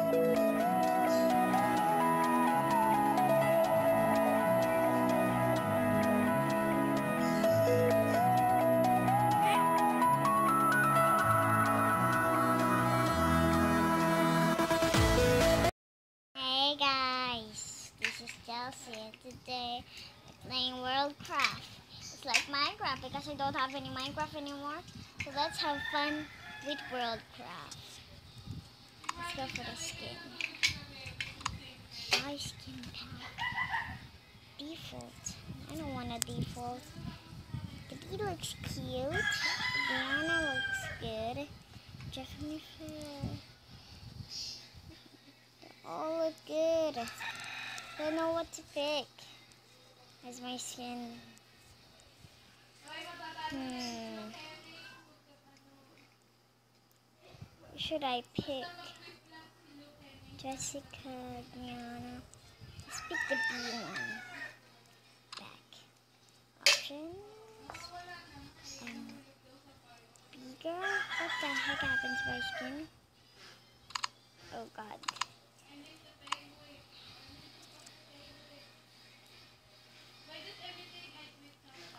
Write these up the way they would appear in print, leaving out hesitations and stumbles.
Hey guys, this is Chelsea and today we're playing Worldcraft. It's like Minecraft because I don't have any Minecraft anymore. So let's have fun with Worldcraft. Let's go for the skin. My skin pack. Default. I don't want a default. The bee looks cute. Diana looks good. Jennifer. All look good. Don't know what to pick. As my skin. What should I pick? Jessica, Diana. Let's pick the blue one. Back. Options. Bigger. What the heck happened to my skin? Oh god.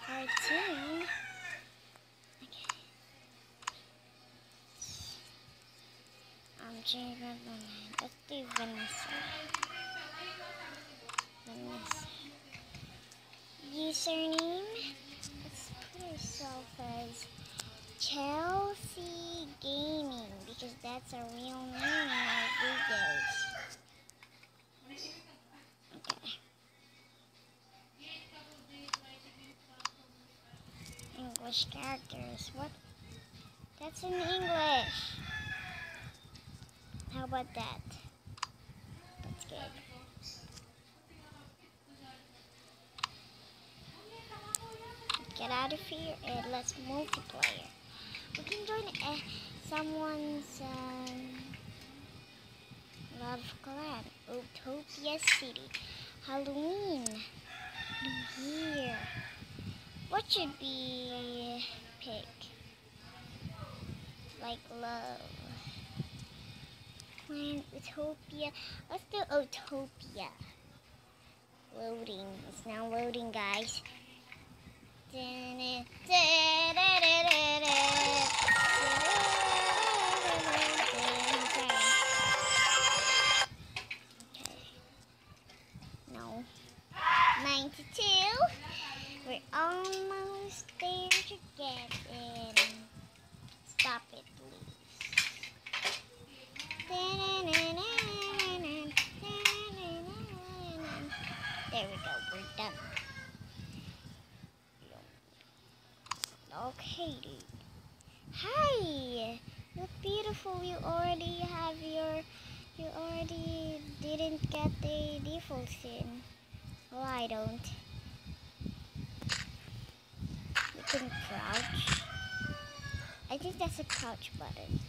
Cartoon. Okay. I'm changing my mind. Let's do Vanessa. Username. Let's put herself as Chelsea Gaming because that's our real name in our videos. Okay. English characters. What? That's in English. How about that? That's good. Get out of here and let's multiplayer. We can join someone's love clan. Utopia City. Halloween. New Year. What should we pick? Like love. Clan Utopia. Let's do Utopia. Loading. It's now loading, guys. Okay. No. 92. We're almost there to get in. Stop it, please. There we go. We're done. Okay, dude. Hi! Look beautiful. You already didn't get the default skin. Well, I don't. You can crouch. I think that's a crouch button.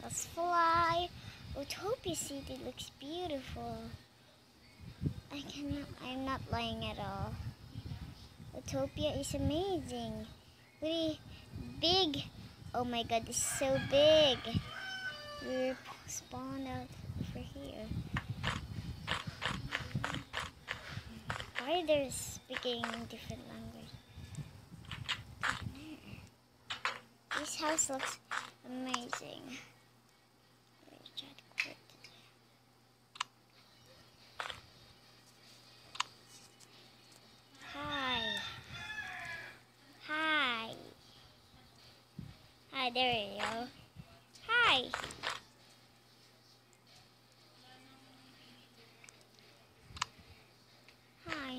Let's fly. Utopia City looks beautiful. I'm not lying at all. Utopia is amazing. Really big. Oh my god, this is so big. We're spawned out over here. Why are they speaking different language? This house looks amazing. Hi, there we go. Hi. Hi.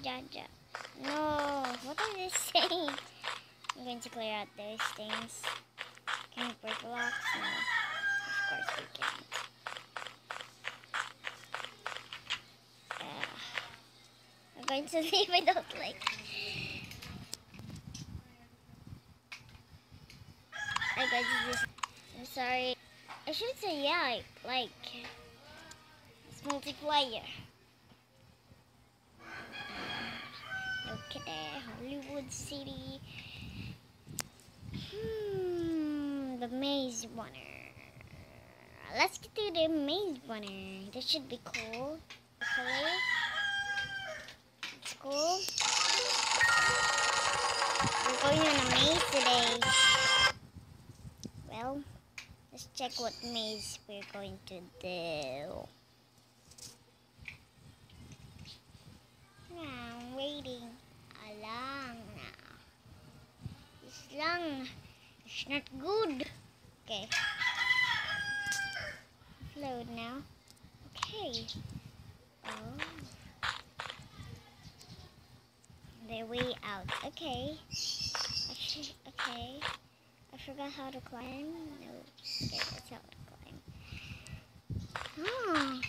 Jaja. No, what are they saying? I'm going to clear out those things. Can we break blocks? No. Of course we can't. I'm going to leave. I don't like. I'm sorry. I should say yeah, like it's multiplayer. Okay, Hollywood City. The maze runner. Let's get to the maze runner. This should be cool. Hopefully. It's cool. We're going on a maze today. Well, let's check what maze we're going to do. Now I'm waiting along now. It's long. It's not good. Okay. Load now. Okay. Oh. They're way out. Okay. Actually, okay. I forgot how to climb. No. Okay, that's how to climb. Oh.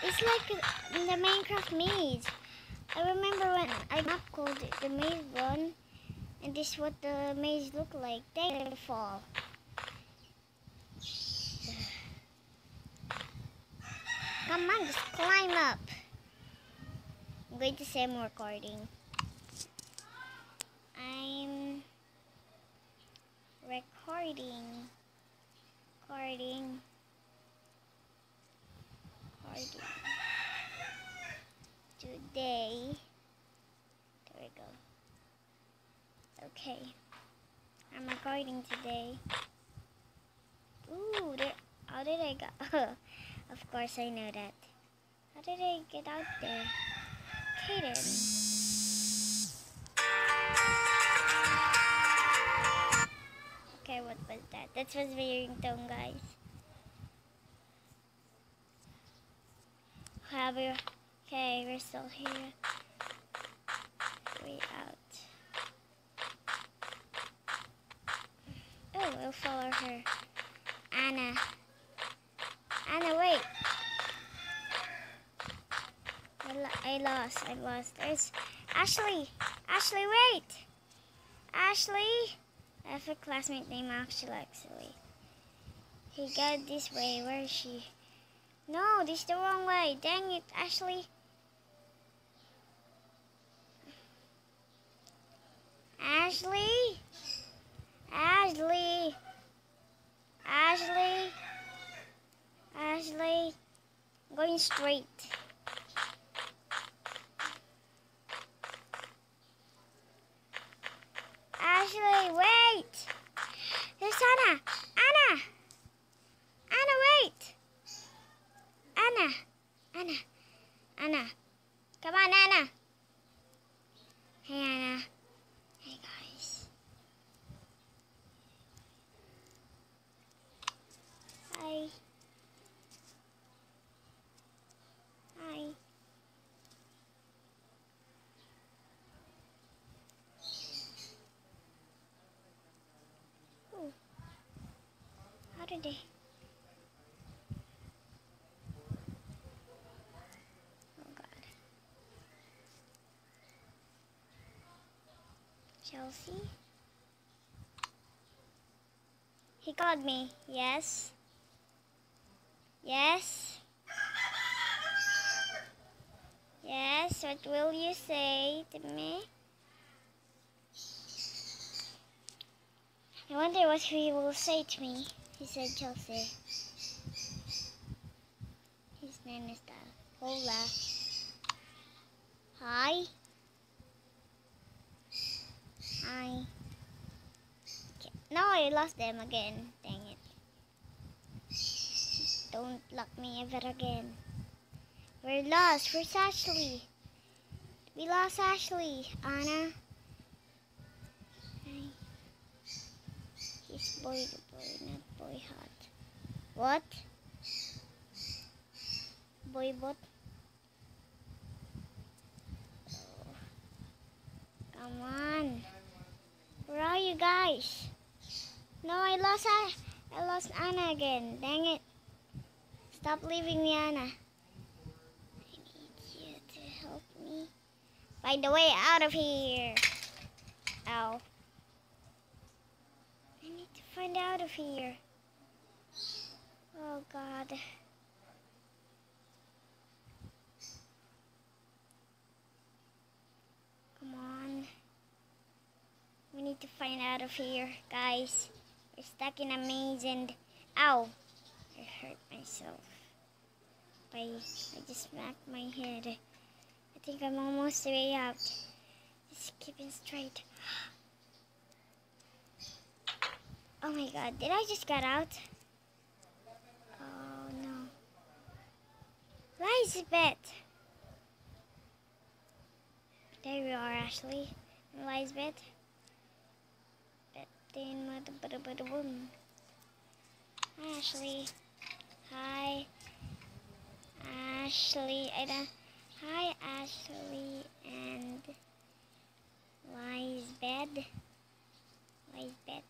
It's like the Minecraft maze. I remember when I map called it the maze run, and this is what the maze looked like. They fall. Come on, just climb up. I'm going to say I'm recording. I'm recording. Today. There we go. Okay. I'm recording today. Ooh, how did I go? Of course I know that. How did I get out there? Okay then. Okay, what was that? That was my ringtone, guys. Okay, we're still here. Way out. Oh, we'll follow her. Anna, wait. I lost. There's Ashley. Ashley, wait. Ashley. I have a classmate named Ashley, actually. He got this way. Where is she? No, this is the wrong way. Dang it, Ashley. Ashley. I'm going straight. Ashley, wait. There's Anna. Anna, wait. Anna. Come on, Anna. Hey, Anna. Hey, guys. Hi. Ooh. How did they? Oh, God. Chelsea? He called me. Yes. What will you say to me? I wonder what he will say to me. He said Chelsea. His name is Hola. Hi. Okay. No, I lost them again. Dang it. Don't lock me ever again. We're lost. Where's Ashley? We lost Ashley. Anna. Hi. He's boy, not boy hot. What? Boy what? Oh. Come on. Where are you guys? No, I lost Anna again. Dang it. Stop leaving me, Anna. I need you to help me find a way out of here. Ow. I need to find out of here. Oh, God. Come on. We need to find out of here, guys. We're stuck in a maze and... Ow! I hurt myself. I just smacked my head. I think I'm almost the way out. Just keeping straight. Oh my god, did I just get out? Oh no. Elizabeth! There you are, Ashley. Elizabeth. Boom. Hi, Ashley. Hi. Ashley. Hi, Ashley and Elizabeth. Elizabeth.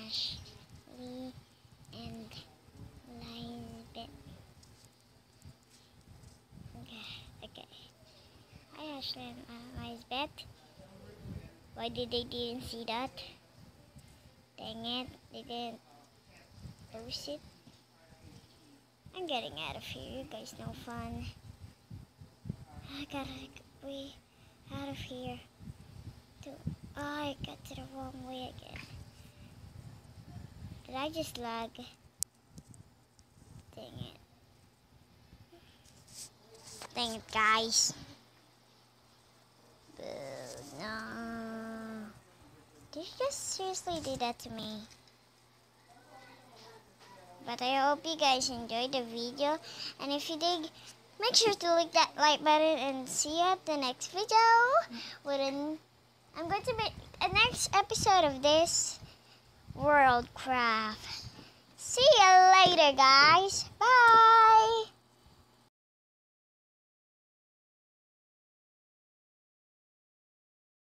Ashley and Elizabeth. Okay. Hi, Ashley and Elizabeth. Why did they didn't see that? Dang it, they didn't post it. I'm getting out of here. You guys no fun. I gotta get way out of here. Oh, I got to the wrong way again. Did I just lag? Dang it. Dang it, guys. No. Did you just seriously do that to me? But I hope you guys enjoyed the video. And if you did, make sure to click that like button and see you at the next video. I'm going to make a next episode of this Worldcraft. See you later, guys.